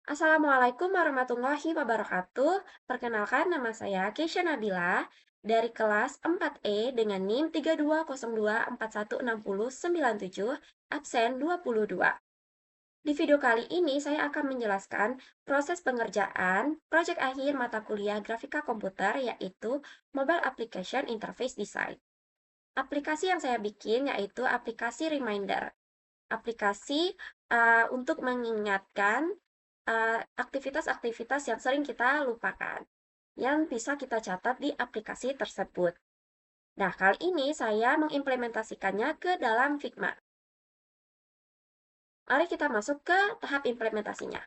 Assalamualaikum warahmatullahi wabarakatuh. Perkenalkan, nama saya Keisha Nabila dari kelas 4E dengan NIM 3202416097, absen 22. Di video kali ini saya akan menjelaskan proses pengerjaan proyek akhir mata kuliah grafika komputer, yaitu Mobile Application Interface Design. Aplikasi yang saya bikin yaitu aplikasi Reminder. Aplikasi untuk mengingatkan aktivitas-aktivitas yang sering kita lupakan, yang bisa kita catat di aplikasi tersebut. Nah, kali ini saya mengimplementasikannya ke dalam Figma. Mari kita masuk ke tahap implementasinya.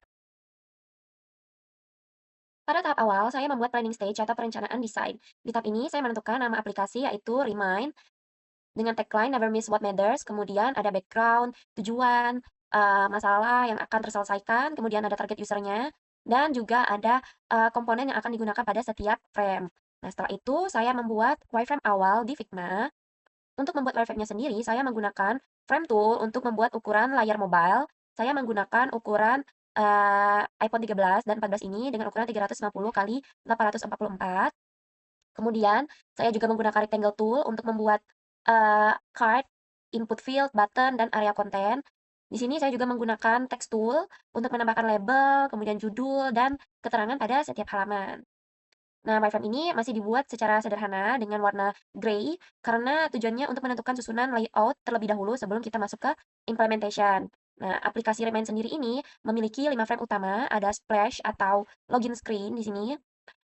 Pada tahap awal, saya membuat planning stage atau perencanaan desain. Di tahap ini, saya menentukan nama aplikasi yaitu Remind, dengan tagline Never Miss What Matters, kemudian ada background, tujuan, masalah yang akan terselesaikan, kemudian ada target usernya, dan juga ada komponen yang akan digunakan pada setiap frame. Nah, setelah itu saya membuat wireframe awal di Figma. Untuk membuat wireframe-nya sendiri, saya menggunakan frame tool untuk membuat ukuran layar mobile. Saya menggunakan ukuran iPhone 13 dan 14 ini dengan ukuran 350 kali 844. Kemudian, saya juga menggunakan rectangle tool untuk membuat card, input field, button, dan area konten. Di sini saya juga menggunakan text tool untuk menambahkan label, kemudian judul, dan keterangan pada setiap halaman. Nah, wireframe ini masih dibuat secara sederhana dengan warna gray karena tujuannya untuk menentukan susunan layout terlebih dahulu sebelum kita masuk ke implementation. Nah, aplikasi Remind sendiri ini memiliki 5 frame utama, ada splash atau login screen di sini.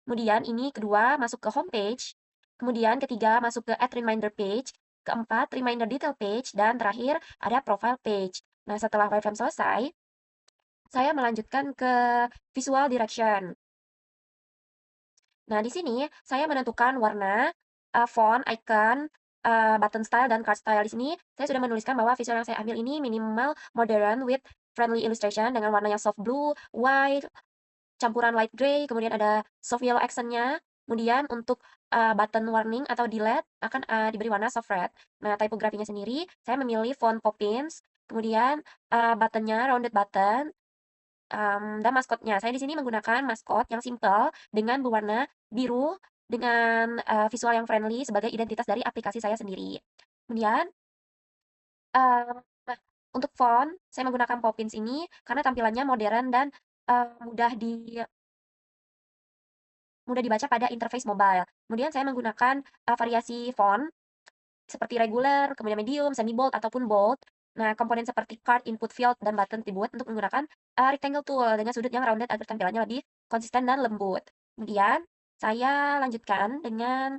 Kemudian ini kedua masuk ke homepage, kemudian ketiga masuk ke add reminder page, keempat reminder detail page, dan terakhir ada profile page. Nah, setelah wireframe selesai, saya melanjutkan ke visual direction. Nah, di sini saya menentukan warna, font, icon, button style, dan card style. Di sini saya sudah menuliskan bahwa visual yang saya ambil ini minimal modern with friendly illustration dengan warna yang soft blue, white, campuran light gray, kemudian ada soft yellow accent-nya. Kemudian untuk button warning atau delete akan diberi warna soft red. Nah, tipografinya sendiri saya memilih font Poppins, kemudian button-nya rounded button, dan maskotnya. Saya di sini menggunakan maskot yang simple dengan berwarna biru dengan visual yang friendly sebagai identitas dari aplikasi saya sendiri. Kemudian, nah, untuk font saya menggunakan Poppins ini karena tampilannya modern dan mudah dibaca pada interface mobile. Kemudian saya menggunakan variasi font seperti regular, kemudian medium, semi bold, ataupun bold. Nah, komponen seperti card, input field, dan button dibuat untuk menggunakan rectangle tool dengan sudut yang rounded agar tampilannya lebih konsisten dan lembut. Kemudian, saya lanjutkan dengan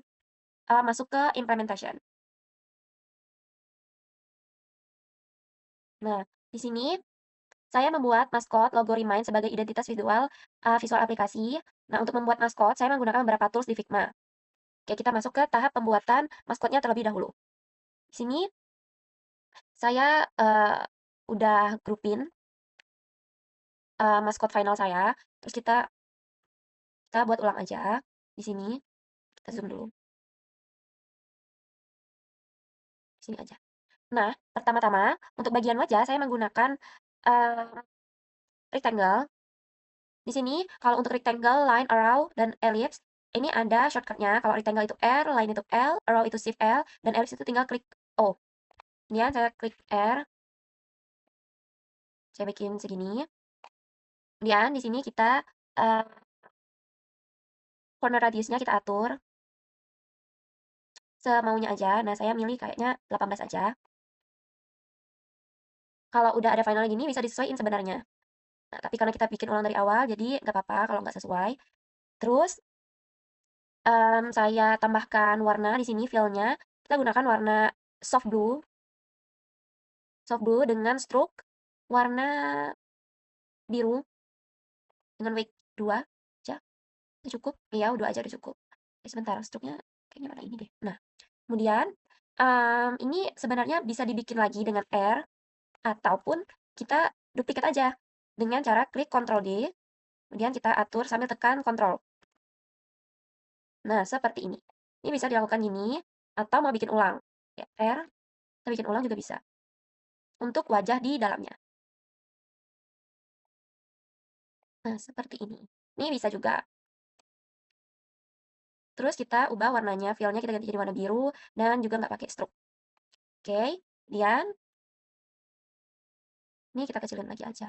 masuk ke implementation. Nah, di sini saya membuat maskot logo Remind sebagai identitas visual aplikasi. Nah, untuk membuat maskot, saya menggunakan beberapa tools di Figma. Oke, kita masuk ke tahap pembuatan maskotnya terlebih dahulu. Di sini saya udah grupin maskot final saya, terus kita kita buat ulang aja di sini. Kita zoom dulu, di sini aja. Nah, pertama-tama untuk bagian wajah saya menggunakan rectangle. Di sini kalau untuk rectangle, line, arrow, dan ellipse ini ada shortcutnya. Kalau rectangle itu R, line itu L, arrow itu shift L, dan ellipse itu tinggal klik O. Kemudian saya klik R, saya bikin segini. Kemudian di sini kita corner radiusnya kita atur semaunya aja. Nah, saya milih kayaknya 18 aja. Kalau udah ada final gini bisa disesuaiin sebenarnya. Nah, tapi karena kita bikin ulang dari awal, jadi nggak apa-apa kalau nggak sesuai. Terus, saya tambahkan warna di sini fill-nya. Kita gunakan warna soft blue dengan stroke warna biru dengan weight 2 aja. Itu cukup? Iya, 2 aja udah cukup. Sebentar, stroke-nya kayaknya warna ini deh. Nah, kemudian, ini sebenarnya bisa dibikin lagi dengan R, ataupun kita duplikat aja dengan cara klik Ctrl D, kemudian kita atur sambil tekan Ctrl. Nah, seperti ini. Ini bisa dilakukan gini, atau mau bikin ulang. Ya, R, kita bikin ulang juga bisa. Untuk wajah di dalamnya. Nah, seperti ini. Ini bisa juga. Terus kita ubah warnanya, fillnya kita ganti jadi warna biru dan juga nggak pakai stroke. Oke, kemudian ini kita kecilin lagi aja.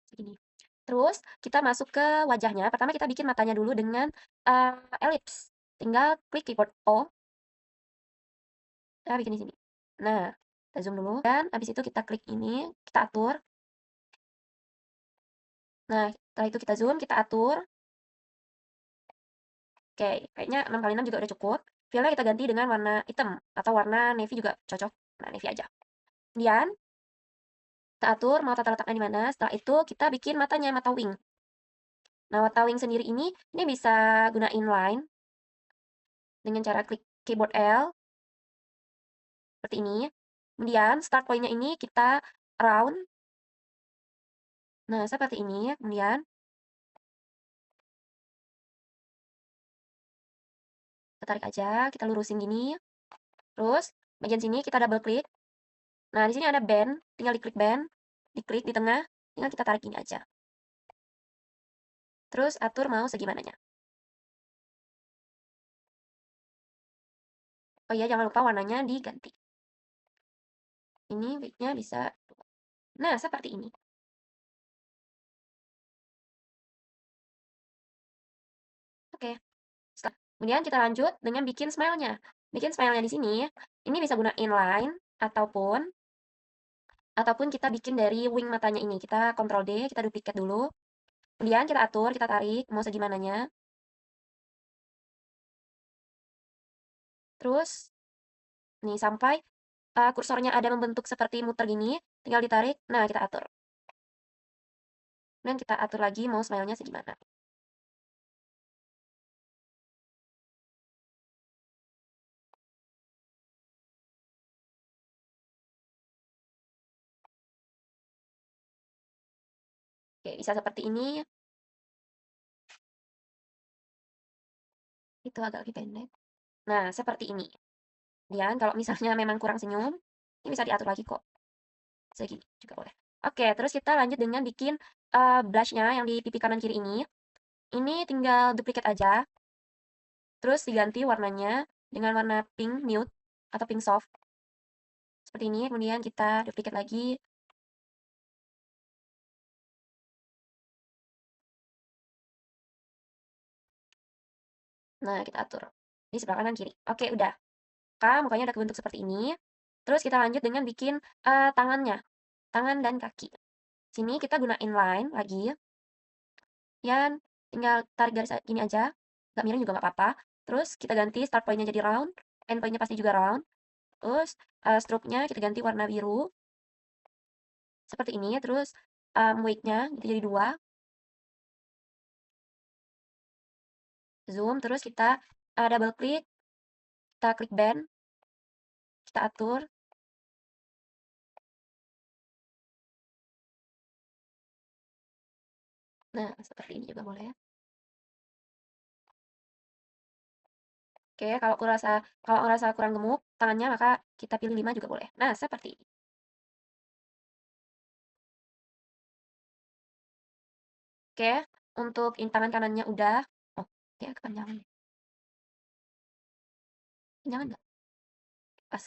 Segini. Terus kita masuk ke wajahnya. Pertama kita bikin matanya dulu dengan elips. Tinggal klik keyboard O, kita bikin di sini. Nah, kita zoom dulu dan habis itu kita klik ini, kita atur. Nah, setelah itu kita zoom, kita atur. Oke, kayaknya 6x6 juga udah cukup. Fillnya kita ganti dengan warna hitam atau warna navy juga cocok. Nah, navy aja. Kemudian kita atur mau tata letaknya di mana. Setelah itu kita bikin matanya, mata wing. Nah, mata wing sendiri ini bisa gunain line dengan cara klik keyboard L seperti ini. Kemudian start point-nya ini kita round. Nah, seperti ini. Kemudian kita tarik aja, kita lurusin gini. Terus bagian sini kita double klik. Nah, di sini ada band, tinggal diklik band, diklik di tengah, tinggal kita tarik ini aja. Terus atur mau segimananya. Oh iya, jangan lupa warnanya diganti. Ini wig-nya bisa. Nah, seperti ini. Oke. Kemudian kita lanjut dengan bikin smile-nya. Bikin smile-nya di sini, ini bisa gunain line ataupun kita bikin dari wing matanya ini. Kita Ctrl D, kita duplikat dulu. Kemudian kita atur, kita tarik mau segimananya. Terus nih sampai kursornya ada membentuk seperti muter gini, tinggal ditarik. Nah, kita atur. Dan kita atur lagi mau smile-nya segimana. Oke, bisa seperti ini. Itu agak lebih pendek. Nah, seperti ini. Kemudian kalau misalnya memang kurang senyum, ini bisa diatur lagi kok. Segini juga boleh. Oke, terus kita lanjut dengan bikin blush-nya yang di pipi kanan kiri ini. Ini tinggal duplikat aja. Terus diganti warnanya dengan warna pink nude atau pink soft. Seperti ini, kemudian kita duplikat lagi. Nah, kita atur di sebelah kanan kiri. Oke, udah. Mukanya udah kebentuk seperti ini. Terus kita lanjut dengan bikin tangannya, tangan dan kaki. Sini kita gunain line lagi. Dan tinggal tarik garis gini aja, nggak miring juga nggak apa-apa. Terus kita ganti start point-nya jadi round, end point-nya pasti juga round. Terus stroke-nya kita ganti warna biru seperti ini. Terus wig-nya kita jadi 2, zoom. Terus kita double klik, kita klik band, kita atur. Nah, seperti ini juga boleh. Oke, kalau ngerasa kurang gemuk tangannya, maka kita pilih 5 juga boleh. Nah, seperti ini. Oke, untuk tangan kanannya udah. Oh, ya kepanjangan. Kepanjangan nggak? Pas.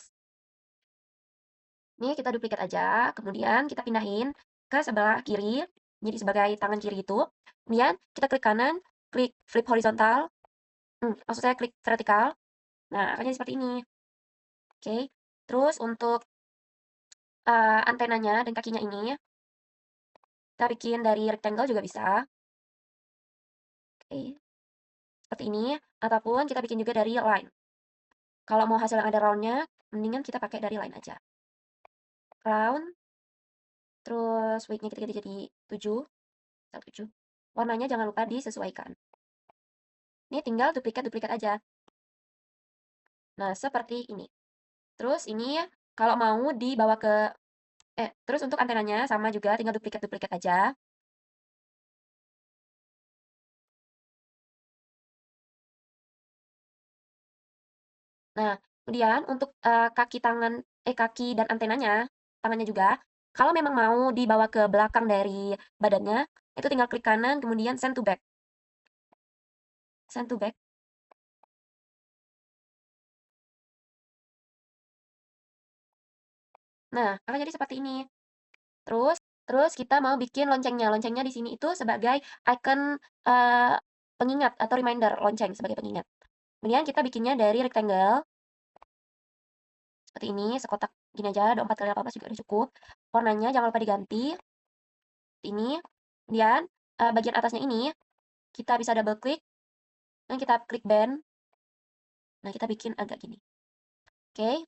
Ini kita duplikat aja, kemudian kita pindahin ke sebelah kiri, jadi sebagai tangan kiri itu. Kemudian kita klik kanan, klik flip horizontal, maksud saya klik vertikal. Nah, akan jadi seperti ini. Oke, terus untuk antenanya dan kakinya ini, kita bikin dari rectangle juga bisa. Oke, seperti ini, ataupun kita bikin juga dari line. Kalau mau hasil yang ada roundnya, mendingan kita pakai dari line aja. Round, terus weight-nya kita ganti jadi 7, 7. Warnanya jangan lupa disesuaikan. Ini tinggal duplikat-duplikat aja. Nah, seperti ini. Terus ini kalau mau dibawa ke terus untuk antenanya sama juga tinggal duplikat-duplikat aja. Nah, Kemudian untuk, kaki dan antenanya, tangannya juga, kalau memang mau dibawa ke belakang dari badannya, itu tinggal klik kanan kemudian send to back. Send to back. Nah, akan jadi seperti ini. Terus terus kita mau bikin loncengnya. Loncengnya di sini itu sebagai icon, eee, pengingat atau reminder lonceng sebagai pengingat. Kemudian kita bikinnya dari rectangle, seperti ini, sekotak gini aja, 24 kali 18 juga udah cukup. Warnanya jangan lupa diganti, ini. Kemudian, bagian atasnya ini, kita bisa double klik, dan kita klik band. Nah, kita bikin agak gini, oke.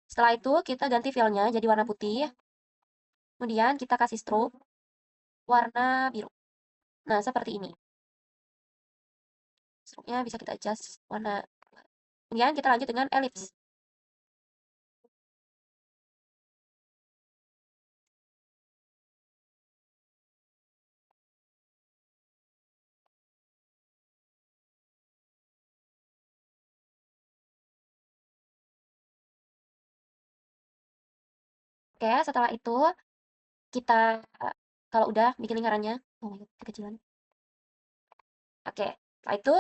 Setelah itu kita ganti fillnya jadi warna putih, kemudian kita kasih stroke warna biru. Nah, seperti ini. Stroke-nya bisa kita adjust warna. Kemudian kita lanjut dengan ellipse. Oke, setelah itu kita, kalau udah bikin lingkarannya, oh my god, kekecilan. Oke, setelah itu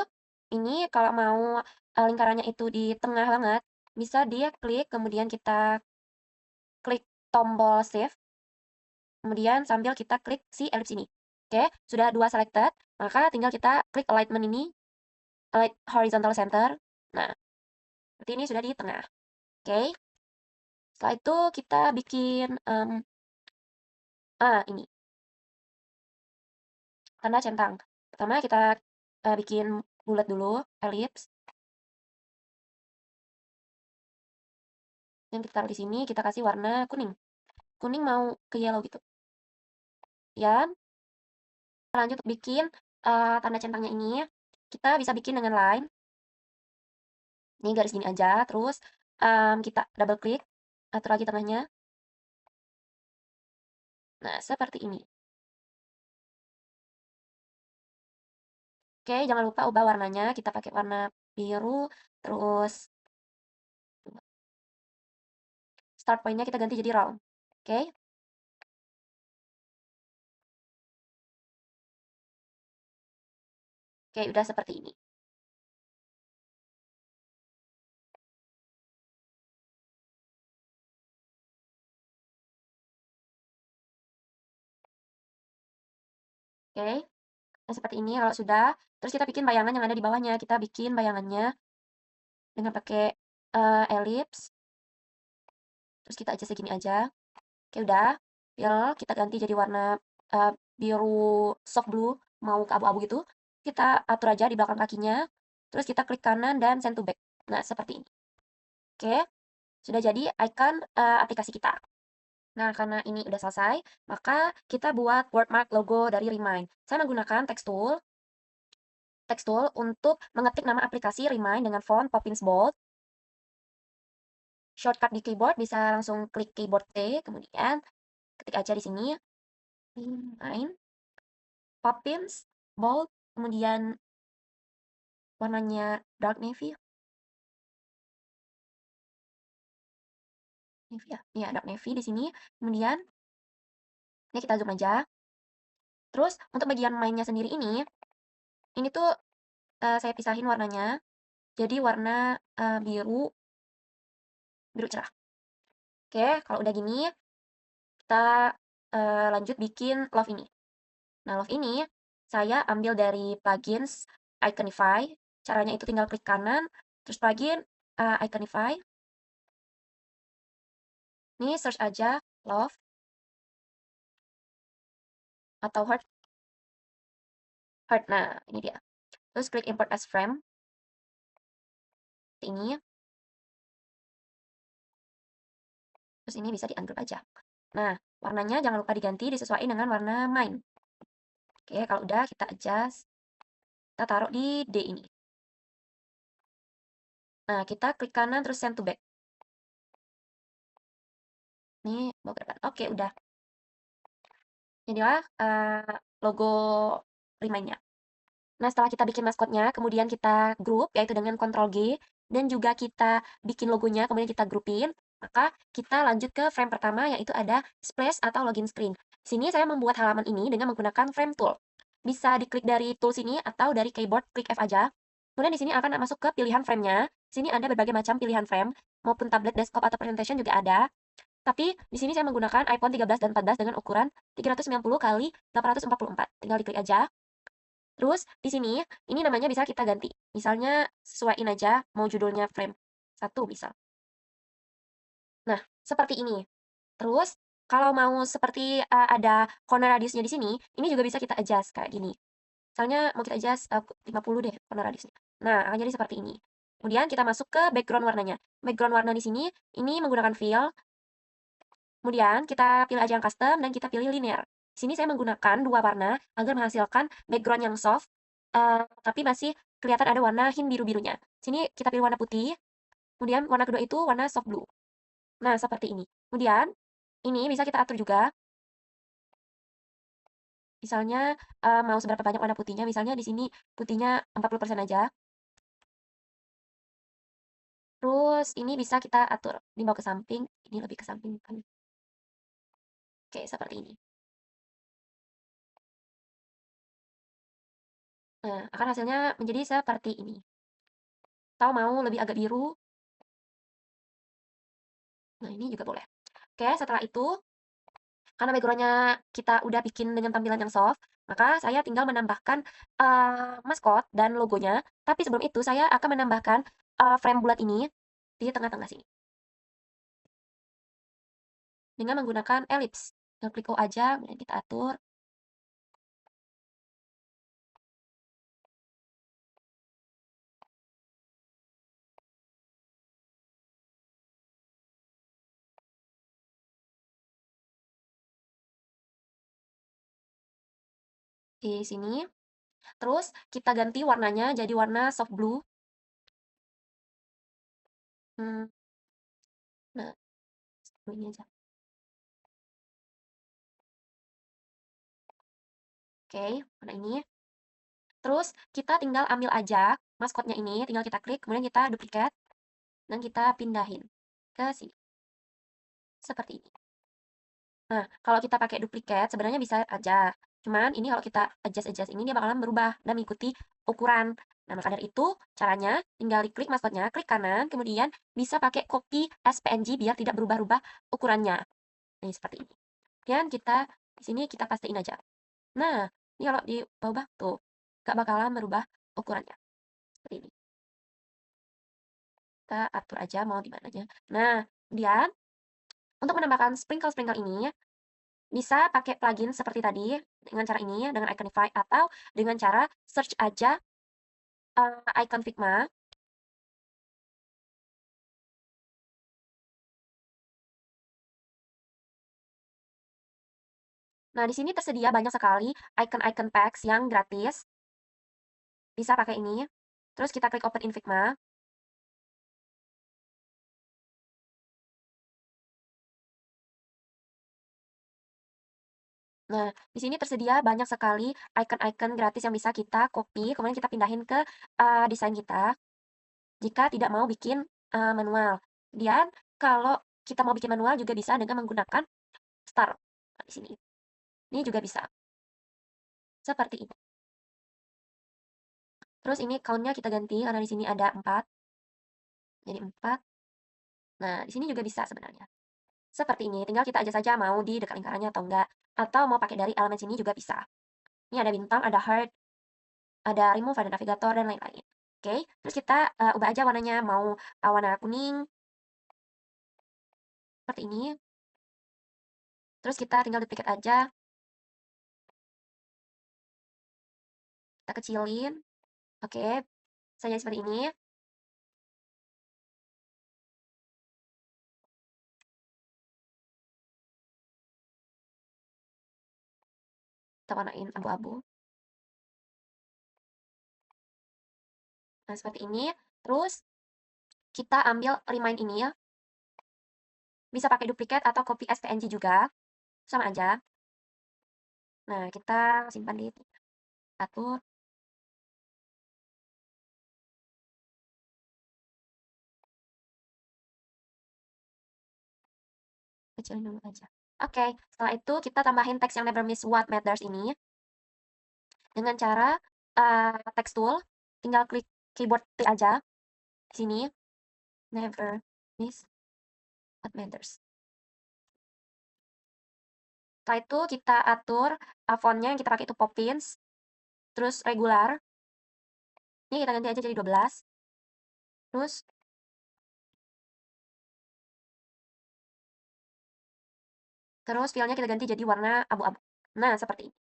ini kalau mau, lingkarannya itu di tengah banget, bisa dia klik kemudian kita klik tombol shift, kemudian sambil kita klik si ellipse ini. Oke, sudah 2 selected, maka tinggal kita klik alignment ini, align horizontal center. Nah, seperti ini sudah di tengah. Oke, setelah itu kita bikin, ini, tanda centang. Pertama kita, bikin bulat dulu, ellipse, dan kita taruh di sini, kita kasih warna kuning. Kuning mau ke yellow gitu. Ya, lanjut bikin, tanda centangnya ini, kita bisa bikin dengan line. Ini garis gini aja, terus, kita double klik, atur lagi tengahnya. Nah, seperti ini. Oke, jangan lupa ubah warnanya, kita pakai warna biru, terus start point-nya kita ganti jadi round. Oke, oke udah seperti ini. Oke, nah seperti ini kalau sudah, terus kita bikin bayangan yang ada di bawahnya. Kita bikin bayangannya dengan pakai, ellipse, terus kita aja segini aja. Oke udah, fill kita ganti jadi warna, biru soft blue, mau ke abu-abu gitu. Kita atur aja di belakang kakinya, terus kita klik kanan dan send to back. Nah, seperti ini. Oke, sudah jadi icon, aplikasi kita. Nah, karena ini udah selesai, maka kita buat wordmark logo dari Remind. Saya menggunakan text tool untuk mengetik nama aplikasi Remind dengan font Poppins Bold. Shortcut di keyboard bisa langsung klik keyboard T, kemudian ketik aja di sini, Remind, Poppins Bold, kemudian warnanya dark navy, navy ya? Iya, dark navy di sini. Kemudian ini kita zoom aja. Terus untuk bagian mainnya sendiri ini tuh, saya pisahin warnanya. Jadi warna, biru biru cerah. Oke, kalau udah gini, kita, lanjut bikin love ini. Nah, love ini saya ambil dari plugins Iconify. Caranya itu tinggal klik kanan, terus plugin, Iconify. Nih search aja love atau heart. Heart, nah ini dia. Terus klik import as frame, ini, terus ini bisa di-ungroup aja. Nah, warnanya jangan lupa diganti, disesuaikan dengan warna main. Oke, kalau udah kita adjust, kita taruh di D ini. Nah, kita klik kanan terus send to back. Nih, bawa ke depan. Oke, udah. Jadilah, logo Remind-nya. Nah, setelah kita bikin maskotnya, kemudian kita grup, yaitu dengan Ctrl G, dan juga kita bikin logonya, kemudian kita grupin, maka kita lanjut ke frame pertama, yaitu ada splash atau login screen. Sini saya membuat halaman ini dengan menggunakan frame tool. Bisa diklik dari tools ini atau dari keyboard, klik F aja. Kemudian di sini akan masuk ke pilihan frame-nya. Sini ada berbagai macam pilihan frame, maupun tablet, desktop, atau presentation juga ada. Tapi di sini saya menggunakan iPhone 13 dan 14 dengan ukuran 390 kali 844. Tinggal diklik aja. Terus di sini, ini namanya bisa kita ganti. Misalnya sesuaiin aja mau judulnya frame 1 misal. Nah, seperti ini. Terus kalau mau seperti, ada corner radiusnya di sini, ini juga bisa kita adjust kayak gini. Misalnya mau kita adjust, 50 deh corner radiusnya. Nah, akan jadi seperti ini. Kemudian kita masuk ke background warnanya. Background warna di sini, ini menggunakan fill. Kemudian kita pilih aja yang custom dan kita pilih linear. Di sini saya menggunakan 2 warna agar menghasilkan background yang soft, tapi masih kelihatan ada warna hint biru-birunya. Sini kita pilih warna putih, kemudian warna kedua itu warna soft blue. Nah, seperti ini. Kemudian, ini bisa kita atur juga, misalnya, mau seberapa banyak warna putihnya, misalnya di sini putihnya 40% aja. Terus ini bisa kita atur, ini mau ke samping, ini lebih ke samping kan. Oke, seperti ini. Nah, akan hasilnya menjadi seperti ini. Atau mau lebih agak biru, nah ini juga boleh. Oke, setelah itu, karena background-nya kita udah bikin dengan tampilan yang soft, maka saya tinggal menambahkan, maskot dan logonya. Tapi sebelum itu saya akan menambahkan, frame bulat ini di tengah-tengah sini dengan menggunakan ellipse. Tinggal klik O aja, kemudian kita atur. Di sini. Terus kita ganti warnanya jadi warna soft blue. Hmm, nah, ini aja. Oke, warna ini. Terus kita tinggal ambil aja maskotnya ini, tinggal kita klik, kemudian kita duplikat dan kita pindahin ke sini. Seperti ini. Nah, kalau kita pakai duplikat sebenarnya bisa aja. Cuman ini kalau kita adjust-adjust ini dia bakalan berubah dan mengikuti ukuran. Nah, maka dari itu caranya tinggal diklik maskotnya, klik kanan, kemudian bisa pakai copy as PNG biar tidak berubah-ubah ukurannya. Nih, seperti ini. Kemudian kita di sini kita pastiin aja. Nah, ini kalau diubah tuh gak bakalan berubah ukurannya. Seperti ini. Kita atur aja mau di mananya. Nah, kemudian untuk menambahkan sprinkle-sprinkle ini bisa pakai plugin seperti tadi, dengan cara ini, dengan Iconify, atau dengan cara search aja, icon Figma. Nah, di sini tersedia banyak sekali icon-icon packs yang gratis. Bisa pakai ini. Terus kita klik open in Figma. Nah, di sini tersedia banyak sekali icon-icon gratis yang bisa kita copy, kemudian kita pindahin ke, desain kita, jika tidak mau bikin, manual. Kemudian kalau kita mau bikin manual juga bisa dengan menggunakan star. Nah, di sini. Ini juga bisa. Seperti ini. Terus ini count-nya kita ganti karena di sini ada 4. Jadi 4. Nah, di sini juga bisa sebenarnya. Seperti ini, tinggal kita aja saja mau di dekat lingkarannya atau enggak. Atau mau pakai dari elemen sini juga bisa. Ini ada bintang, ada heart, ada remove, ada navigator, dan lain-lain. Oke, terus kita ubah aja warnanya mau warna kuning, seperti ini. Terus kita tinggal duplicate aja, kita kecilin. Oke, saya seperti ini. Kita warnain abu-abu. Nah, seperti ini. Terus kita ambil remind ini ya. Bisa pakai duplikat atau copy as PNG juga. Sama aja. Nah, kita simpan di atur, kecilin dulu aja. Oke, setelah itu kita tambahin teks yang never miss what matters ini dengan cara text tool, tinggal klik keyboard T aja di sini, never miss what matters. Setelah itu kita atur fontnya yang kita pakai itu Poppins, terus regular. Ini kita ganti aja jadi 12. Terus filenya kita ganti jadi warna abu-abu. Nah, seperti ini.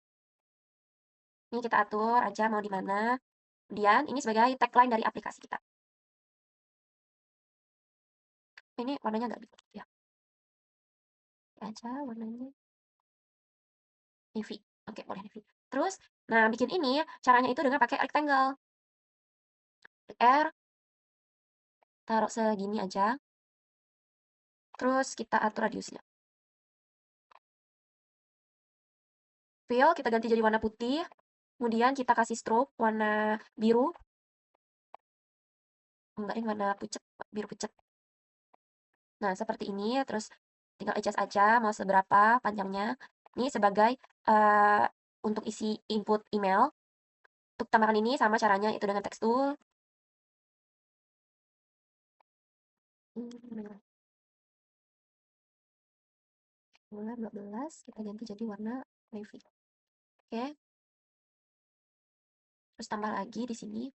Ini kita atur aja mau di mana. Kemudian ini sebagai tagline dari aplikasi kita. Ini warnanya agak biru ya. Aja warnanya navy. Oke, boleh navy. Terus, nah bikin ini caranya itu dengan pakai rectangle. R, taruh segini aja. Terus kita atur radiusnya. Fill kita ganti jadi warna putih. Kemudian kita kasih stroke warna biru. Enggak, ini warna pucat, biru pucat. Nah, seperti ini. Terus tinggal adjust aja mau seberapa panjangnya. Ini sebagai untuk isi input email. Untuk tambahkan ini sama caranya itu dengan text tool. Warna 12 kita ganti jadi warna navy. Oke. Terus tambah lagi di sini.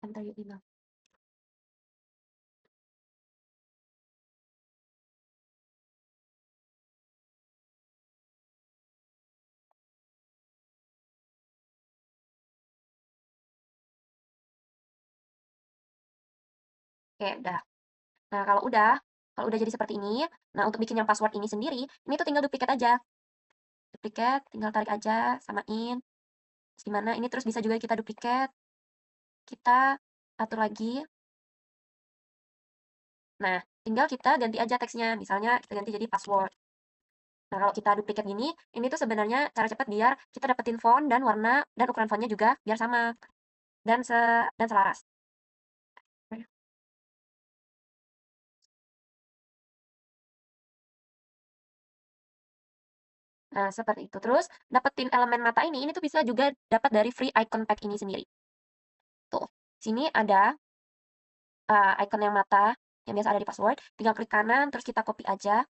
Enter your email. Oke, udah. Nah, kalau udah jadi seperti ini, nah untuk bikin yang password ini sendiri, ini tuh tinggal duplikat aja. Duplikat, tinggal tarik aja, samain. Terus gimana? Ini terus bisa juga kita duplikat. Kita atur lagi. Nah, tinggal kita ganti aja teksnya. Misalnya kita ganti jadi password. Nah, kalau kita duplikat gini, ini tuh sebenarnya cara cepat biar kita dapetin font dan warna dan ukuran fontnya juga biar sama dan selaras. Nah, seperti itu. Terus dapetin elemen mata ini tuh bisa juga dapat dari free icon pack ini sendiri. Tuh, sini ada icon yang mata yang biasa ada di password. Tinggal klik kanan, terus kita copy aja.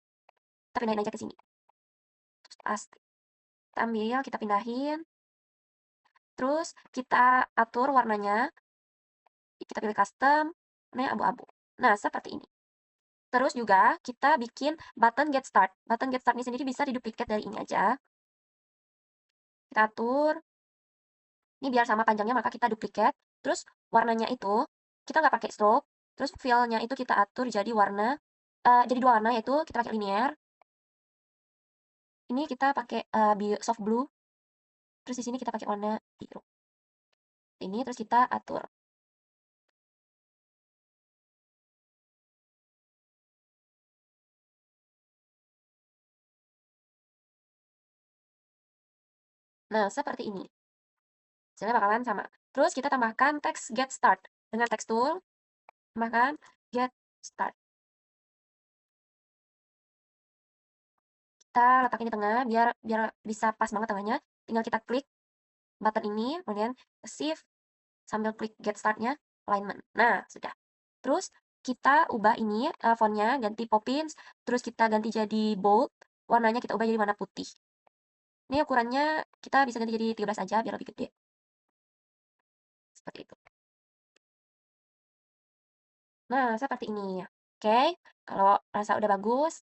Kita pindahin aja ke sini. Terus paste. Kita ambil, kita pindahin. Terus kita atur warnanya. Kita pilih custom, warnanya abu-abu. Nah, seperti ini. Terus juga kita bikin button get start. Button get start ini sendiri bisa diduplikat dari ini aja. Kita atur. Ini biar sama panjangnya maka kita duplikat. Terus warnanya itu kita nggak pakai stroke. Terus fill-nya itu kita atur jadi warna jadi dua warna yaitu kita pakai linear. Ini kita pakai soft blue. Terus di sini kita pakai warna biru. Ini terus kita atur. Nah, seperti ini. Hasilnya bakalan sama. Terus kita tambahkan teks get start. Dengan text tool, tambahkan get start. Kita letakin di tengah biar bisa pas banget tengahnya. Tinggal kita klik button ini, kemudian shift sambil klik get startnya alignment. Nah, sudah. Terus kita ubah ini fontnya ganti Poppins, terus kita ganti jadi bold, warnanya kita ubah jadi warna putih. Ini ukurannya kita bisa ganti jadi 13 aja biar lebih gede. Seperti itu. Nah, seperti ini. Oke, kalau rasa udah bagus,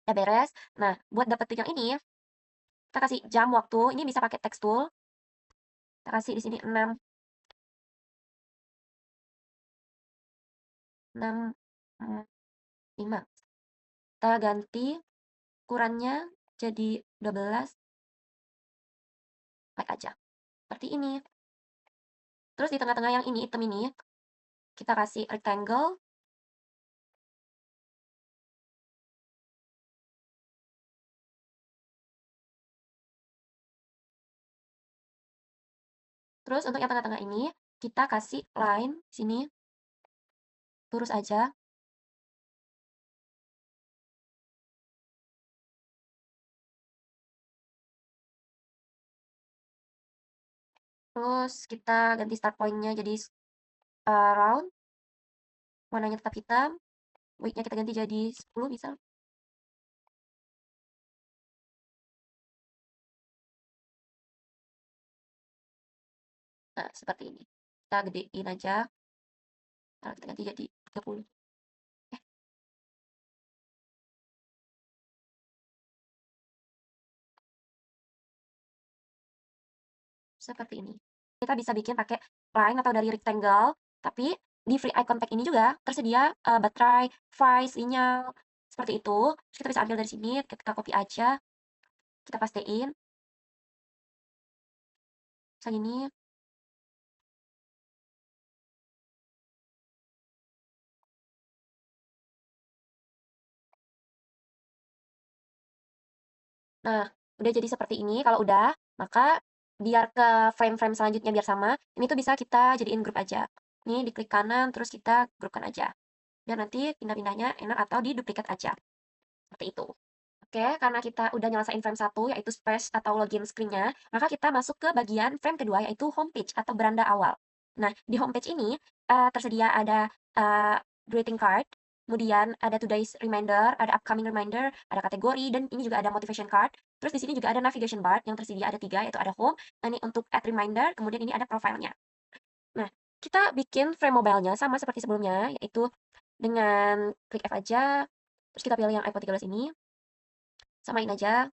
udah beres. Nah, buat dapetin yang ini, kita kasih jam waktu. Ini bisa pakai text tool. Kita kasih di sini 6, 6, 5. Kita ganti ukurannya jadi 12, like aja. Seperti ini. Terus di tengah-tengah yang ini, hitam ini, kita kasih rectangle. Terus untuk yang tengah-tengah ini, kita kasih line sini, lurus aja. Terus kita ganti start point-nya jadi round, warnanya tetap hitam, weight-nya kita ganti jadi 10 misal. Nah, seperti ini. Kita gedein aja. Nah, kita ganti jadi 30. Eh, seperti ini. Kita bisa bikin pakai line atau dari rectangle, tapi di free icon pack ini juga tersedia baterai, file, sinyal, seperti itu. Terus kita bisa ambil dari sini, kita copy aja, kita pastein. Misalnya ini. Nah, udah jadi seperti ini. Kalau udah, maka biar ke frame-frame selanjutnya biar sama, ini tuh bisa kita jadiin grup aja. Ini diklik kanan, terus kita grupkan aja. Biar nanti pindah-pindahnya enak atau diduplikat aja. Seperti itu. Oke, karena kita udah nyelesain frame 1, yaitu splash atau login screen-nya, maka kita masuk ke bagian frame kedua, yaitu homepage atau beranda awal. Nah, di homepage ini tersedia ada greeting card, kemudian ada today's reminder, ada upcoming reminder, ada kategori, dan ini juga ada motivation card. Terus di sini juga ada navigation bar yang tersedia ada 3, yaitu ada home, ini untuk add reminder, kemudian ini ada profile-nya. Nah, kita bikin frame mobile-nya sama seperti sebelumnya, yaitu dengan klik F aja, terus kita pilih yang iPhone 13 ini, samain aja.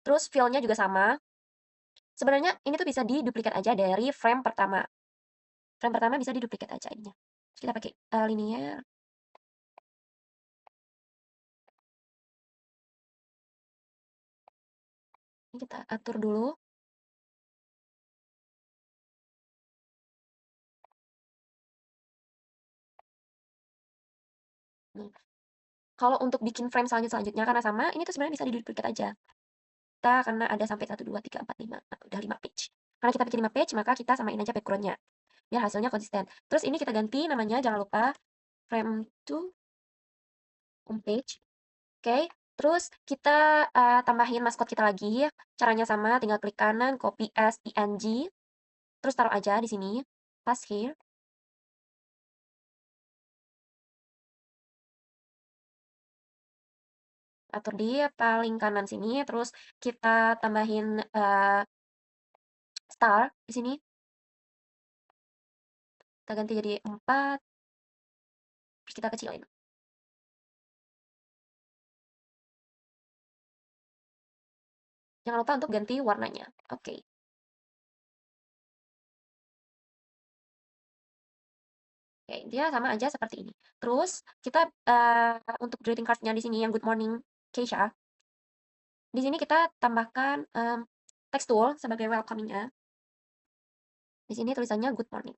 Terus feel-nya juga sama. Sebenarnya ini tuh bisa diduplikat aja dari frame pertama. Frame pertama bisa diduplikat aja ininya. Terus kita pakai linear. Ini kita atur dulu. Nih. Kalau untuk bikin frame selanjutnya karena sama, ini tuh sebenarnya bisa diduplikat aja. Kita karena ada sampai 1, 2, 3, 4, 5. Nah, udah 5 page. Karena kita bikin 5 page, maka kita samain aja background-nya. Biar hasilnya konsisten. Terus ini kita ganti namanya, jangan lupa frame to homepage. Oke, terus kita tambahin maskot kita lagi. Caranya sama, tinggal klik kanan, copy as png, terus taruh aja di sini, paste here. Atur di paling kanan sini, terus kita tambahin star di sini. Kita ganti jadi 4, terus kita kecilin. Jangan lupa untuk ganti warnanya. Oke. Oke, dia sama aja seperti ini. Terus kita untuk greeting card-nya di sini yang good morning Keisha. Di sini kita tambahkan text tool sebagai welcoming-nya. Di sini tulisannya good morning.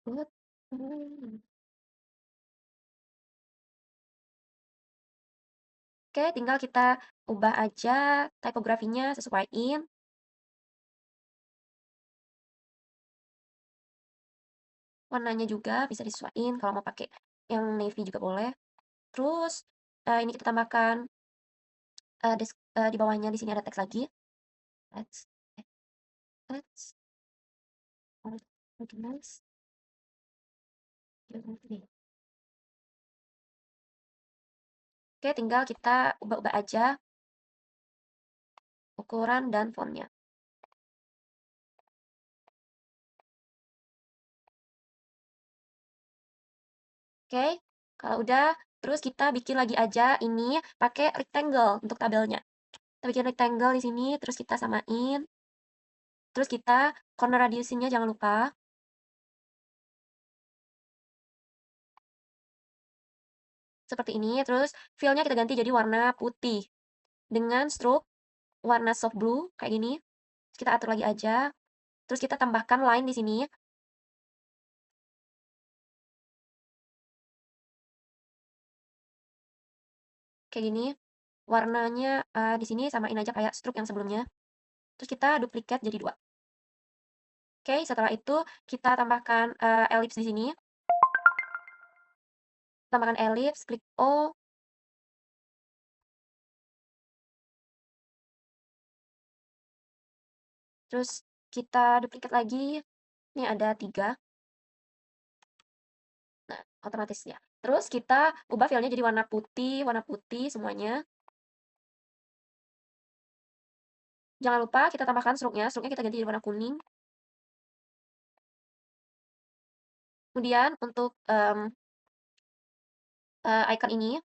Good morning. Oke, tinggal kita ubah aja tipografinya, sesuaiin. Warnanya juga bisa disesuaiin, kalau mau pakai yang navy juga boleh. Terus ini kita tambahkan di bawahnya di sini ada teks lagi. Let's let's organize your movie. Oke, tinggal kita ubah-ubah aja ukuran dan fontnya. Oke, kalau udah, terus kita bikin lagi aja ini pakai rectangle untuk tabelnya. Kita bikin rectangle di sini, terus kita samain. Terus kita corner radiusnya jangan lupa. Seperti ini, terus fill-nya kita ganti jadi warna putih. Dengan stroke warna soft blue, kayak gini. Terus kita atur lagi aja. Terus kita tambahkan line di sini. Kayak gini. Warnanya di sini samain aja kayak stroke yang sebelumnya. Terus kita duplikat jadi 2. Oke, setelah itu kita tambahkan, elips di sini. Tambahkan elips, klik O. Terus kita duplikat lagi. Ini ada 3. Nah, otomatis ya. Terus kita ubah fillnya jadi warna putih semuanya. Jangan lupa kita tambahkan stroke-nya kita ganti jadi warna kuning. Kemudian untuk, icon ini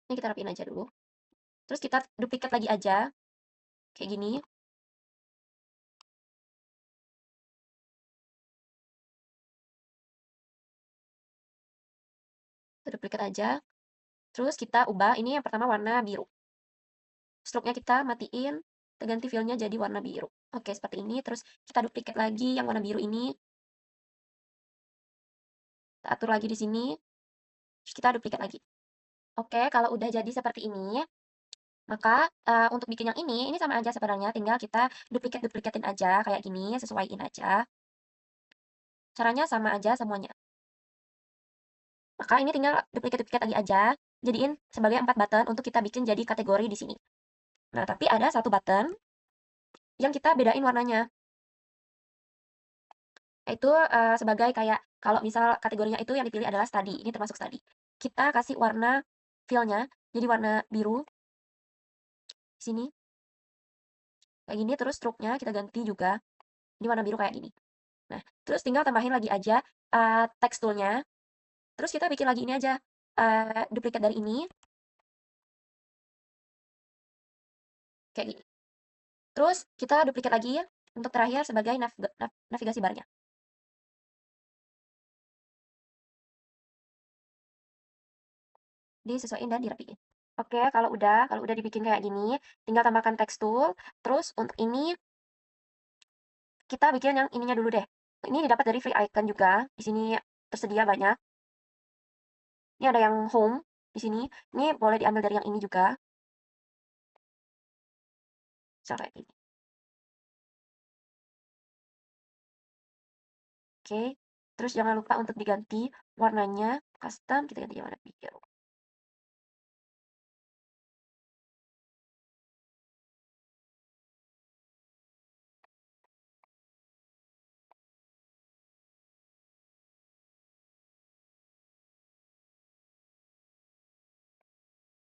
kita rapiin aja dulu. Terus kita duplikat lagi aja, kayak gini. Kita duplikat aja. Terus kita ubah, ini yang pertama warna biru. Stroke-nya kita matiin, kita ganti fill-nya jadi warna biru. Oke, seperti ini. Terus kita duplikat lagi yang warna biru ini. Kita atur lagi di sini. Terus kita duplikat lagi. Oke, kalau udah jadi seperti ini, maka, untuk bikin yang ini sama aja sebenarnya, tinggal kita duplikatin aja kayak gini, sesuaiin aja. Caranya sama aja semuanya. Maka ini tinggal duplikat lagi aja, jadiin sebagai 4 button untuk kita bikin jadi kategori di sini. Nah, tapi ada satu button yang kita bedain warnanya. Yaitu, sebagai kayak kalau misal kategorinya itu yang dipilih adalah study, ini termasuk study. Kita kasih warna fill-nya jadi warna biru di sini. Kayak gini, terus stroke-nya kita ganti juga jadi warna biru kayak gini. Nah, terus tinggal tambahin lagi aja, text tool-nya. Terus kita bikin lagi ini aja, duplikat dari ini. Kayak gini. Terus kita duplikat lagi untuk terakhir sebagai navigasi barnya. Disesuaiin dan dirapiin. Oke, kalau udah dibikin kayak gini, tinggal tambahkan text tool. Terus untuk ini kita bikin yang ininya dulu deh. Ini didapat dari free icon juga. Di sini tersedia banyak. Ini ada yang home di sini. Ini boleh diambil dari yang ini juga. Misal kayak gini. Oke. Terus jangan lupa untuk diganti warnanya custom, kita ganti warna biru.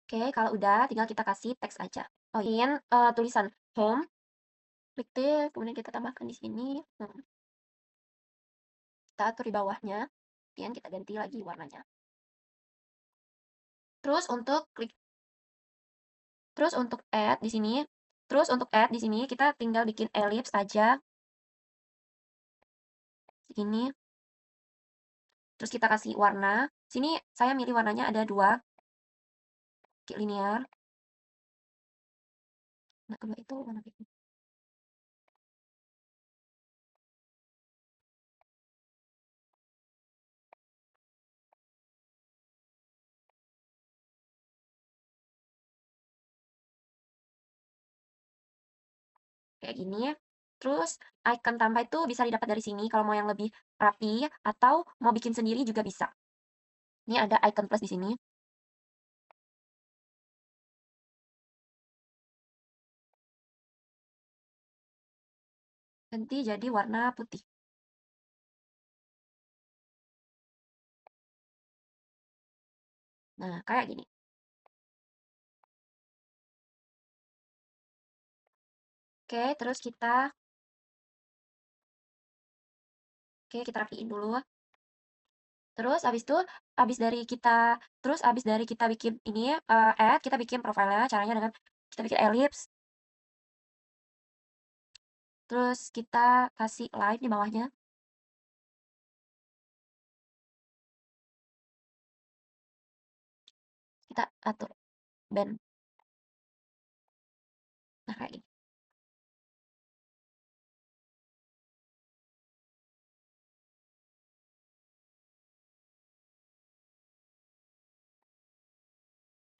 Oke, kalau udah tinggal kita kasih teks aja. Oh, ingin tulisan home, klik T, kemudian kita tambahkan di sini. Kita atur di bawahnya, kemudian kita ganti lagi warnanya. Terus untuk add di sini, kita tinggal bikin ellipse aja. Segini. Terus kita kasih warna. Sini saya milih warnanya ada 2. Kayak linear. Nah, kedua itu warna biru. Kayak gini. Terus icon tambah itu bisa didapat dari sini kalau mau yang lebih rapi atau mau bikin sendiri juga bisa. Ini ada icon plus di sini. Ganti jadi warna putih. Nah, kayak gini. Oke, terus kita rapiin dulu. Terus habis dari kita bikin ini, add, kita bikin profilnya, caranya dengan kita bikin ellipse. Terus kita kasih line di bawahnya. Kita atur band. Nah, kayak gini.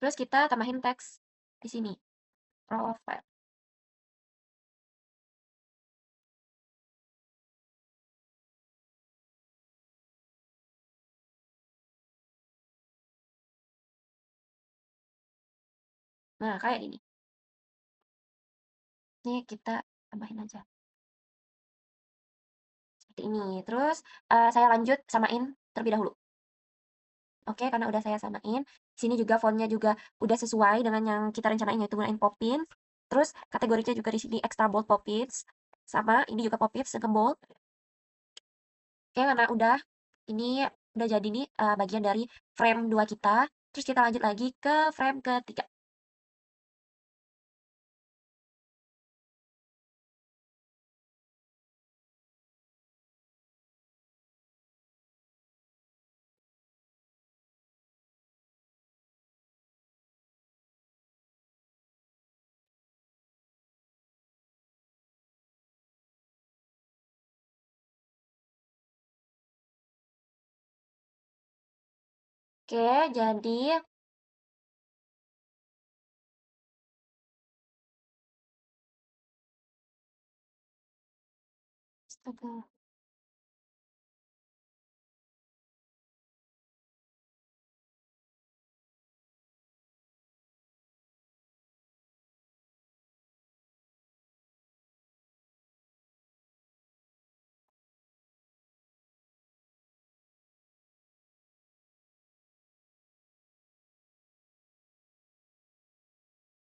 Terus kita tambahin teks di sini. Profile. Nah, kayak gini. Ini kita tambahin aja. Seperti ini. Terus, saya lanjut samain terlebih dahulu. Oke, karena udah saya samain, sini juga fontnya juga udah sesuai dengan yang kita rencanain yaitu gunain Poppins. Terus kategorinya juga di sini extra bold Poppins. Sama, ini juga Poppins yang bold. Oke, karena ini udah jadi nih bagian dari frame 2 kita. Terus kita lanjut lagi ke frame ketiga. Oke, jadi astaga.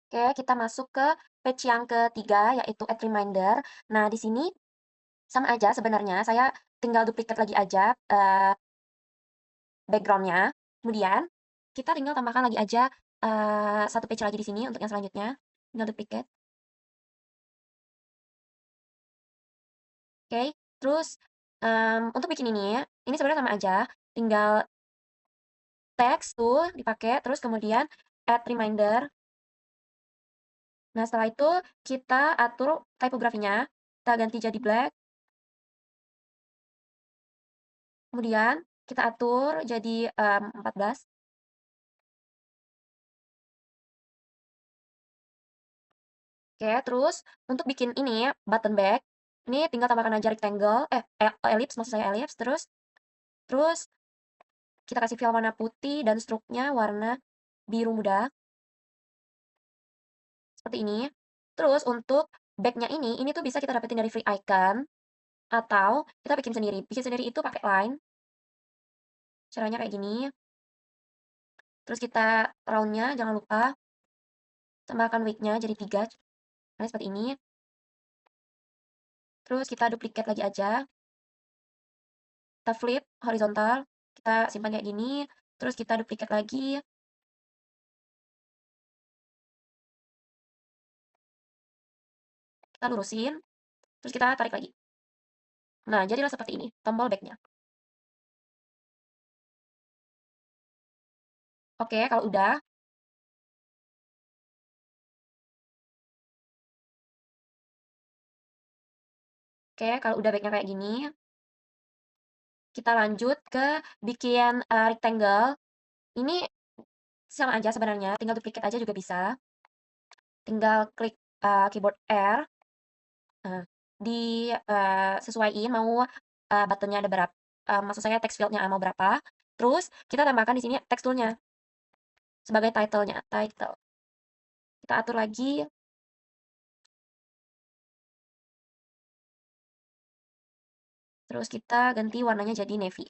Oke, kita masuk ke page yang ketiga yaitu add reminder. Nah, di sini sama aja sebenarnya, saya tinggal duplicate lagi aja backgroundnya. Kemudian kita tinggal tambahkan lagi aja satu page lagi di sini untuk yang selanjutnya. Tinggal duplicate. Oke, terus untuk bikin ini sebenarnya sama aja. Tinggal text tuh dipakai, terus kemudian add reminder. Nah, setelah itu kita atur tipografinya. Kita ganti jadi black. Kemudian kita atur jadi 14. Oke, terus untuk bikin ini button back, ini tinggal tambahkan aja rectangle, ellipse maksud saya ellipse, terus terus kita kasih fill warna putih dan stroke-nya warna biru muda, seperti ini. Terus untuk back-nya ini tuh bisa kita dapetin dari free icon, atau kita bikin sendiri. Bikin sendiri itu pakai line, caranya kayak gini. Terus kita round-nya jangan lupa tambahkan width-nya jadi 3, nah seperti ini. Terus kita duplicate lagi aja, kita flip horizontal, kita simpan kayak gini, terus kita duplicate lagi, kita lurusin, terus kita tarik lagi. Nah, jadilah seperti ini, tombol back-nya. Oke, kalau udah back-nya kayak gini, kita lanjut ke bikin rectangle. Ini sama aja sebenarnya, tinggal duplicate aja juga bisa. Tinggal klik keyboard R, nah, sesuaiin mau buttonnya ada berapa, maksud saya text field-nya mau berapa. Terus kita tambahkan di sini teksturnya sebagai title-nya, title. Kita atur lagi, terus kita ganti warnanya jadi navy.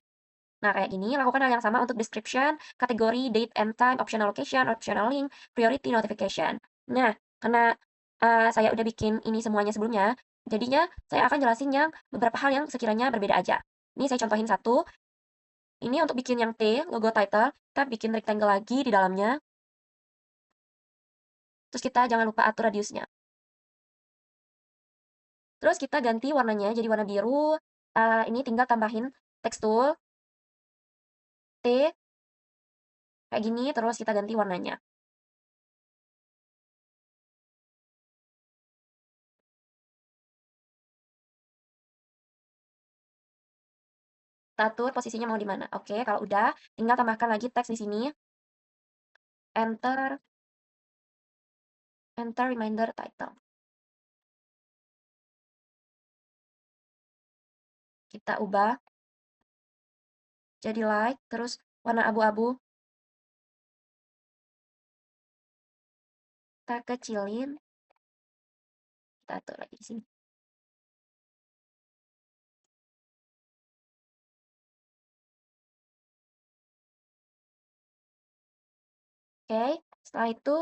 Nah, kayak gini, lakukan hal yang sama untuk description, kategori, date and time, optional location, optional link, priority notification. Nah, karena saya udah bikin ini semuanya sebelumnya, jadinya saya akan jelasin yang beberapa hal yang sekiranya berbeda aja. Ini saya contohin satu. Ini untuk bikin yang T, logo title, kita bikin rectangle lagi di dalamnya. Terus kita jangan lupa atur radiusnya. Terus kita ganti warnanya jadi warna biru. Ini tinggal tambahin tekstur T kayak gini, terus kita ganti warnanya. Kita atur posisinya mau di mana. Oke, kalau udah, tinggal tambahkan lagi teks di sini. Enter. enter reminder title. Kita ubah jadi light, terus warna abu-abu. Kita kecilin, kita atur lagi di sini. Oke, setelah itu,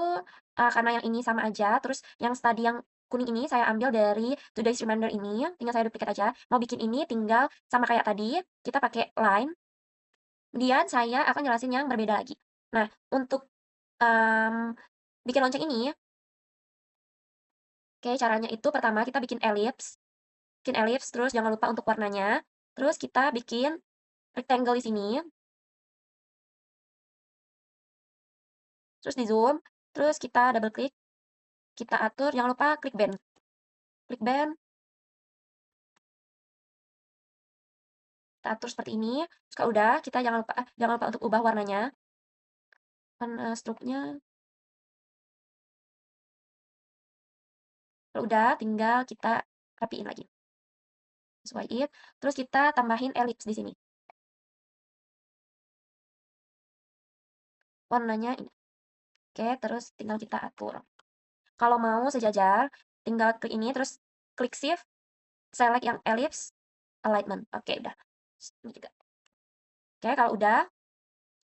karena yang ini sama aja, terus yang tadi yang kuning ini saya ambil dari today's reminder ini, tinggal saya duplicate aja. Mau bikin ini tinggal sama kayak tadi, kita pakai line, kemudian saya akan jelasin yang berbeda lagi. Nah, untuk, bikin lonceng ini, oke caranya itu pertama kita bikin elips, terus jangan lupa untuk warnanya, terus kita bikin rectangle di sini, terus di-zoom, terus kita double klik, kita atur, jangan lupa klik band, kita atur seperti ini, terus kalau udah kita jangan lupa untuk ubah warnanya, warna struknya, kalau udah tinggal kita rapiin lagi, sesuaiin, terus kita tambahin elips di sini, warnanya ini. Oke, terus tinggal kita atur. Kalau mau sejajar, tinggal klik ini, terus klik shift, select yang ellipse, alignment. Oke, udah. Ini juga. Oke, kalau udah,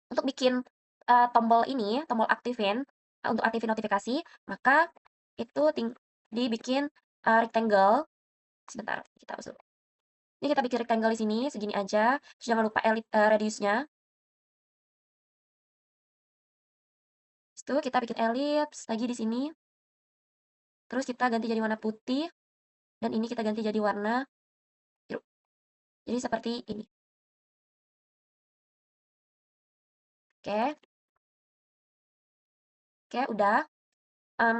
untuk bikin tombol ini, tombol aktifin, untuk aktifin notifikasi, maka itu dibikin rectangle. Sebentar, kita usul. Ini kita bikin rectangle di sini, segini aja. Terus jangan lupa radiusnya. Itu kita bikin ellipse lagi di sini. Terus kita ganti jadi warna putih, dan ini kita ganti jadi warna biru. Jadi seperti ini. Oke, oke udah.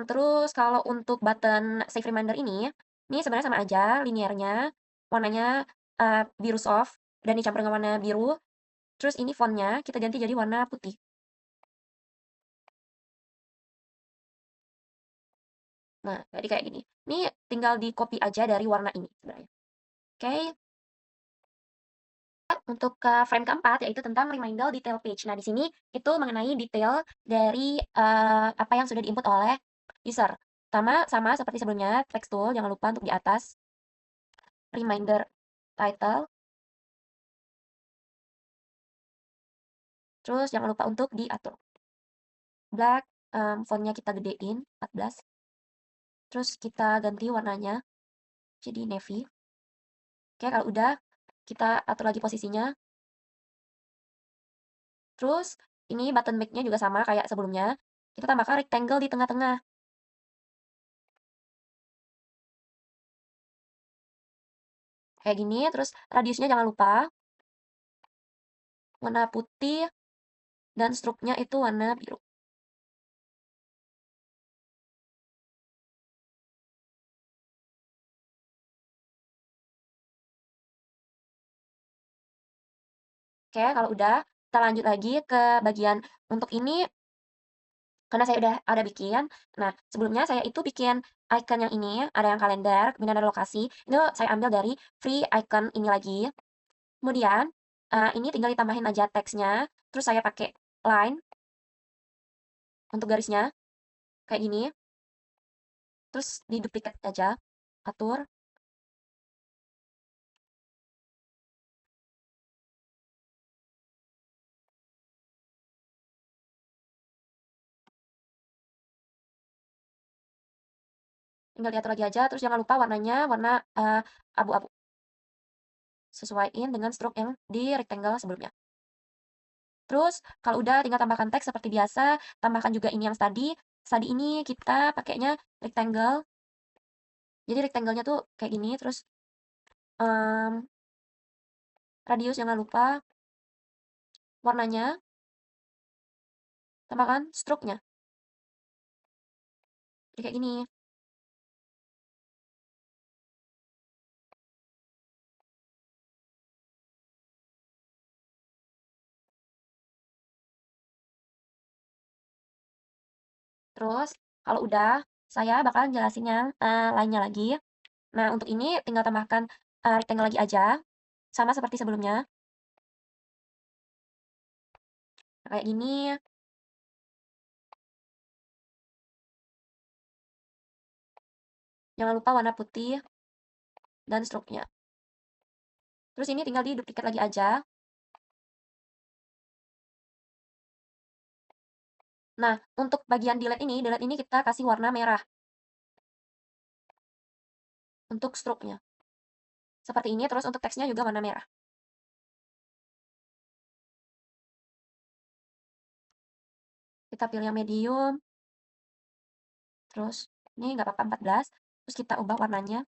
Terus kalau untuk button save reminder ini sebenarnya sama aja linearnya, warnanya, biru soft dan dicampur dengan warna biru, terus ini fontnya kita ganti jadi warna putih. Nah, jadi kayak gini. Ini tinggal di-copy aja dari warna ini sebenarnya. Oke, untuk ke frame keempat yaitu tentang reminder detail page. Nah, di sini itu mengenai detail dari, apa yang sudah di-input oleh user. Sama seperti sebelumnya, text tool jangan lupa untuk di atas, reminder title, terus jangan lupa untuk diatur. Black, fontnya kita gedein 14, terus kita ganti warnanya jadi navy. Oke, kalau udah kita atur lagi posisinya. Terus ini button back-nya juga sama kayak sebelumnya. Kita tambahkan rectangle di tengah-tengah. Kayak gini, terus radiusnya jangan lupa warna putih dan struknya itu warna biru. Oke, kalau udah kita lanjut lagi ke bagian untuk ini karena saya udah ada bikin. Nah, sebelumnya saya itu bikin icon yang ini, ada yang kalender, kemudian ada lokasi. Itu saya ambil dari free icon ini lagi. Kemudian ini tinggal ditambahin aja teksnya, terus saya pakai line untuk garisnya kayak gini, terus diduplikat aja, atur, tinggal diatur lagi aja, terus jangan lupa warnanya warna abu-abu, sesuaiin dengan stroke yang di rectangle sebelumnya. Terus kalau udah tinggal tambahkan teks seperti biasa, tambahkan juga ini yang tadi ini kita pakainya rectangle, jadi rectangle-nya tuh kayak gini, terus um, radius jangan lupa, warnanya, tambahkan stroke-nya, jadi kayak gini. Terus kalau udah saya bakalan jelasin yang, lainnya lagi. Nah, untuk ini tinggal tambahkan, rectangle lagi aja, sama seperti sebelumnya. Kayak gini, jangan lupa warna putih dan stroke-nya. Terus ini tinggal di-duplicate lagi aja. Nah, untuk bagian delete ini kita kasih warna merah untuk stroke-nya. Seperti ini, terus untuk teksnya juga warna merah. Kita pilih yang medium, terus ini nggak apa-apa 14, terus kita ubah warnanya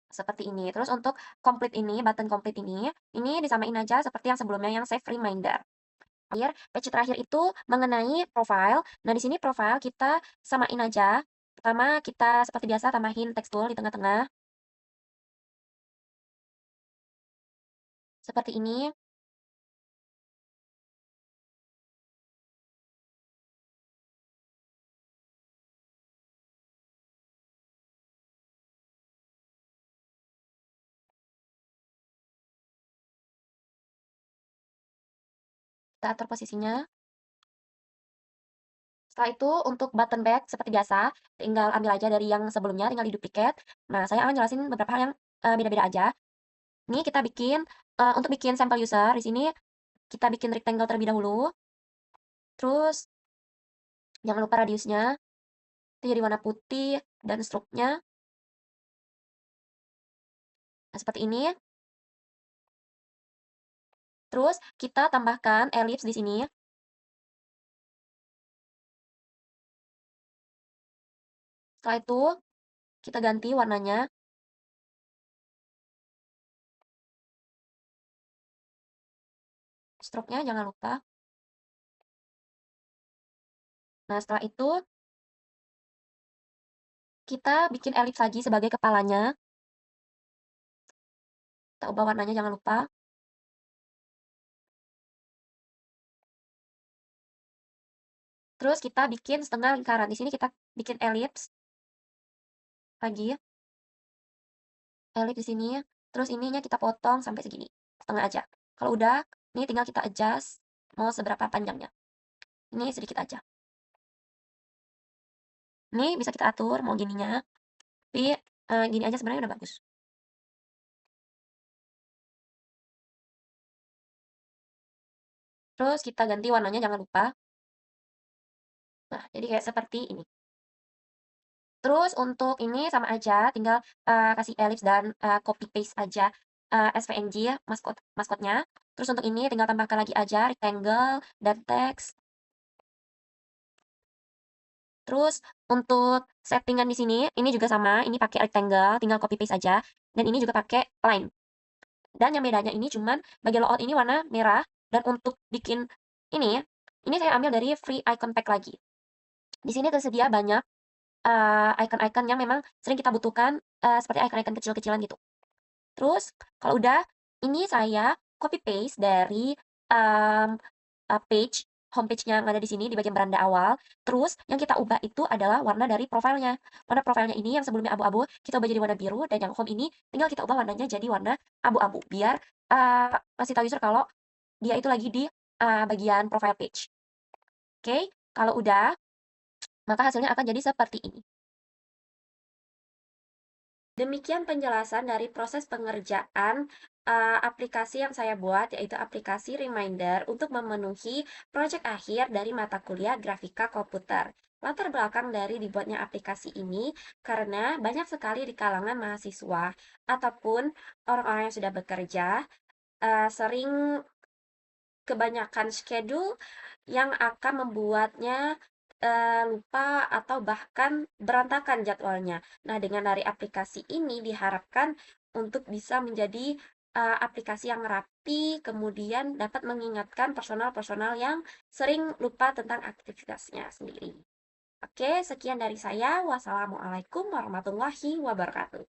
seperti ini. Terus untuk complete ini, button complete ini disamain aja seperti yang sebelumnya yang save reminder. Page terakhir itu mengenai profile. Nah, di sini profile kita samain aja. Pertama, kita seperti biasa tambahin tekstur di tengah-tengah. Seperti ini. Kita atur posisinya. Setelah itu untuk button back seperti biasa, tinggal ambil aja dari yang sebelumnya, tinggal di-duplicate. Nah, saya akan jelasin beberapa hal yang, beda-beda aja. Ini kita bikin, untuk bikin sampel user, di sini kita bikin rectangle terlebih dahulu. Terus jangan lupa radiusnya, itu jadi warna putih dan stroke-nya. Nah, seperti ini. Terus kita tambahkan ellipse di sini. Setelah itu, kita ganti warnanya. Stroke-nya jangan lupa. Nah, setelah itu, kita bikin ellipse lagi sebagai kepalanya. Kita ubah warnanya jangan lupa. Terus kita bikin setengah lingkaran. Di sini kita bikin ellipse lagi. Ellipse di sini. Terus ininya kita potong sampai segini. Setengah aja. Kalau udah, ini tinggal kita adjust mau seberapa panjangnya. Ini sedikit aja. Ini bisa kita atur mau gininya. Tapi gini aja sebenarnya udah bagus. Terus kita ganti warnanya jangan lupa. Nah, jadi kayak seperti ini. Terus untuk ini sama aja, tinggal, kasih ellipse dan, copy paste aja, SVNG ya, maskotnya. Terus untuk ini tinggal tambahkan lagi aja rectangle dan teks. Terus untuk settingan di sini, ini juga sama, ini pakai rectangle, tinggal copy paste aja, dan ini juga pakai line. Dan yang bedanya ini cuman bagian layout ini warna merah, dan untuk bikin ini saya ambil dari free icon pack lagi. Di sini tersedia banyak icon-icon yang memang sering kita butuhkan, seperti icon-icon kecil-kecilan gitu. Terus kalau udah, ini saya copy paste dari, mmm, homepage-nya yang ada di sini di bagian beranda awal. Terus yang kita ubah itu adalah warna dari profilnya. Warna profilnya ini yang sebelumnya abu-abu, kita ubah jadi warna biru, dan yang home ini tinggal kita ubah warnanya jadi warna abu-abu, biar, ngasih tahu user kalau dia itu lagi di, bagian profile page. Oke, kalau udah, maka hasilnya akan jadi seperti ini. Demikian penjelasan dari proses pengerjaan aplikasi yang saya buat, yaitu aplikasi Reminder untuk memenuhi proyek akhir dari mata kuliah Grafika Komputer. Latar belakang dari dibuatnya aplikasi ini karena banyak sekali di kalangan mahasiswa ataupun orang-orang yang sudah bekerja sering kebanyakan schedule yang akan membuatnya lupa atau bahkan berantakan jadwalnya. Nah, dengan dari aplikasi ini diharapkan untuk bisa menjadi aplikasi yang rapi, kemudian dapat mengingatkan personal-personal yang sering lupa tentang aktivitasnya sendiri. Oke, sekian dari saya. Wassalamualaikum warahmatullahi wabarakatuh.